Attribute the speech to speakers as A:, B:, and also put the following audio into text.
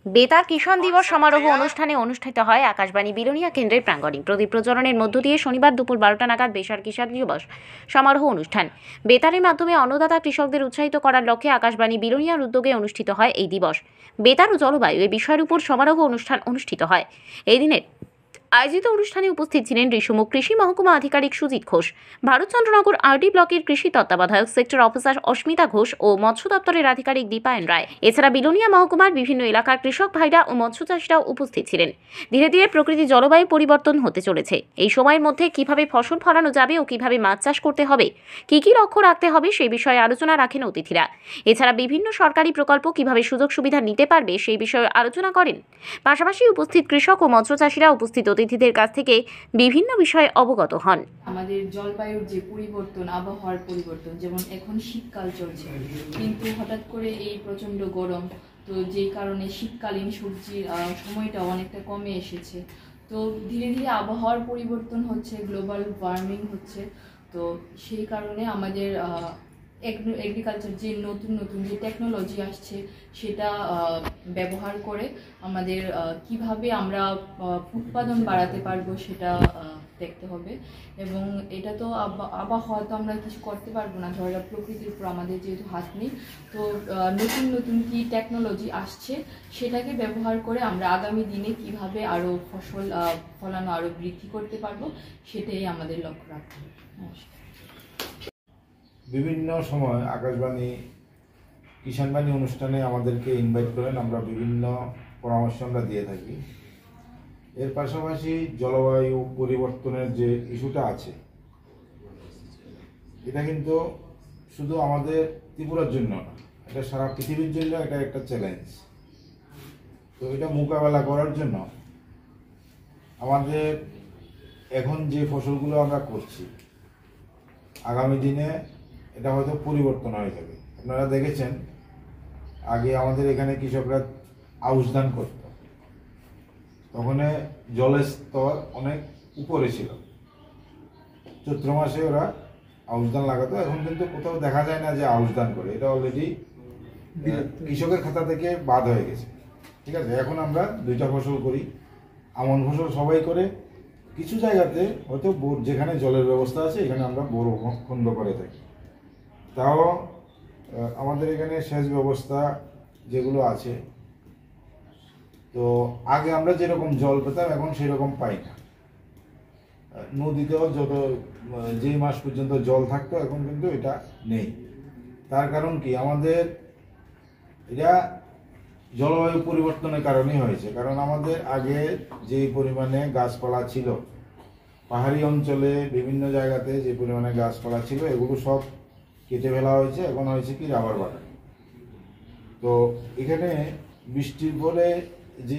A: বেতার কিষাণ দিবস সমারোহ অনুষ্ঠানে অনুষ্ঠিত হয় আকাশবাণী বিলোনিয়া কেন্দ্রের প্রাঙ্গণে। প্রদীপ প্রজ্বলনের মধ্য দিয়ে শনিবার দুপুর 12টা নাগাদ বেতার কিষাণ দিবস সমারোহ অনুষ্ঠান। বেতারের মাধ্যমে অন্নদাতা কৃষকদের উৎসাহিত করার লক্ষ্যে আকাশবাণী বিলোনিয়ার উদ্যোগে অনুষ্ঠিত হয় এই দিবস। বেতার ও জলবায়ু এই বিষয়ের উপর সমারোহ অনুষ্ঠান অনুষ্ঠিত হয়। এই দিনের আয়োজিত অনুষ্ঠানে উপস্থিত ছিলেন ঋষিমুখ কৃষি মহকুমা আধিকারিক সুজিত ঘোষ, ভারতচন্দ্রনগর আরডি ব্লকের কৃষি তত্ত্বাবধায়ক সেক্টর অফিসার অস্মিতা ঘোষ ও মৎস্য দপ্তরের আধিকারিক দীপায়ন রায়। এছাড়া বিলোনিয়া মহকুমার বিভিন্ন এলাকার কৃষক ভাইরা ও মৎস্য চাষিরাও উপস্থিত ছিলেন। ধীরে ধীরে প্রকৃতি জলবায়ু পরিবর্তন হতে চলেছে। এই সময়ের মধ্যে কিভাবে ফসল ফলানো যাবে ও কিভাবে মাছ চাষ করতে হবে, কি লক্ষ্য রাখতে হবে সেই বিষয়ে আলোচনা রাখেন অতিথিরা। এছাড়া বিভিন্ন সরকারি প্রকল্প কিভাবে সুযোগ সুবিধা নিতে পারবে সেই বিষয়ে আলোচনা করেন। পাশাপাশি উপস্থিত কৃষক ও মৎস্য চাষিরা উপস্থিত অতিথিদের কাছ থেকে বিভিন্ন বিষয়ে অবগত হন।
B: আমাদের জলবায়ুর যে পরিবর্তন, আবহাওয়ার পরিবর্তন, যেমন এখন শীতকাল চলছে, কিন্তু হঠাৎ করে এই প্রচন্ড গরম, তো যেই কারণে শীতকালীন সবজির সময়টা অনেকটা কমে এসেছে। তো ধীরে ধীরে আবহাওয়ার পরিবর্তন হচ্ছে, গ্লোবাল ওয়ার্মিং হচ্ছে। তো সেই কারণে আমাদের এগ্রিকালচার যে নতুন নতুন যে টেকনোলজি আসছে সেটা ব্যবহার করে আমাদের কিভাবে আমরা উৎপাদন বাড়াতে পারবো সেটা দেখতে হবে। এবং এটা তো আবহাওয়া তো আমরা কিছু করতে পারবো না, ধরো প্রকৃতির উপর আমাদের যেহেতু হাত নেই। তো নতুন নতুন কি টেকনোলজি আসছে সেটাকে ব্যবহার করে আমরা আগামী দিনে কিভাবে আরও ফসল ফলানো আরও বৃদ্ধি করতে পারবো সেটাই আমাদের লক্ষ্য রাখতে হবে।
C: বিভিন্ন সময় আকাশবাণী কিষাণবাণী অনুষ্ঠানে আমাদেরকে ইনভাইট করেন, আমরা বিভিন্ন পরামর্শ আমরা দিয়ে থাকি। এর পাশাপাশি জলবায়ু পরিবর্তনের যে ইস্যুটা আছে, এটা কিন্তু শুধু আমাদের ত্রিপুরার জন্য না, এটা সারা পৃথিবীর জন্য এটা একটা চ্যালেঞ্জ। তো এটা মোকাবেলা করার জন্য আমাদের এখন যে ফসলগুলো আমরা করছি, আগামী দিনে এটা হয়তো পরিবর্তন হয়ে যাবে। আপনারা দেখেছেন আগে আমাদের এখানে কৃষকরা আউশ ধান করত, তখন জলের স্তর অনেক উপরে ছিল, চৈত্র মাসে ওরা আউশ ধান লাগাতো। এখন কিন্তু কোথাও দেখা যায় না যে আউশ ধান করে, এটা অলরেডি কৃষকের খাতা থেকে বাদ হয়ে গেছে। ঠিক আছে, এখন আমরা দুইটা ফসল করি, আমন ফসল সবাই করে, কিছু জায়গাতে হয়তো যেখানে জলের ব্যবস্থা আছে এখানে আমরা বোর খন্ড করে থাকি। তাও আমাদের এখানে সেচ ব্যবস্থা যেগুলো আছে, তো আগে আমরা যেরকম জল পেতাম এখন সেরকম পাই না। নদীতেও যেই মাস পর্যন্ত জল থাকতো এখন কিন্তু এটা নেই। তার কারণ কি, আমাদের এটা জলবায়ু পরিবর্তনের কারণেই হয়েছে। কারণ আমাদের আগে যে পরিমাণে গাছপালা ছিল, পাহাড়ি অঞ্চলে বিভিন্ন জায়গাতে যে পরিমাণে গাছপালা ছিল এগুলো সব কেটে ফেলা হয়েছে, এখন হয়েছে কি রাবার বাগান। তো এখানে বৃষ্টির পরে যে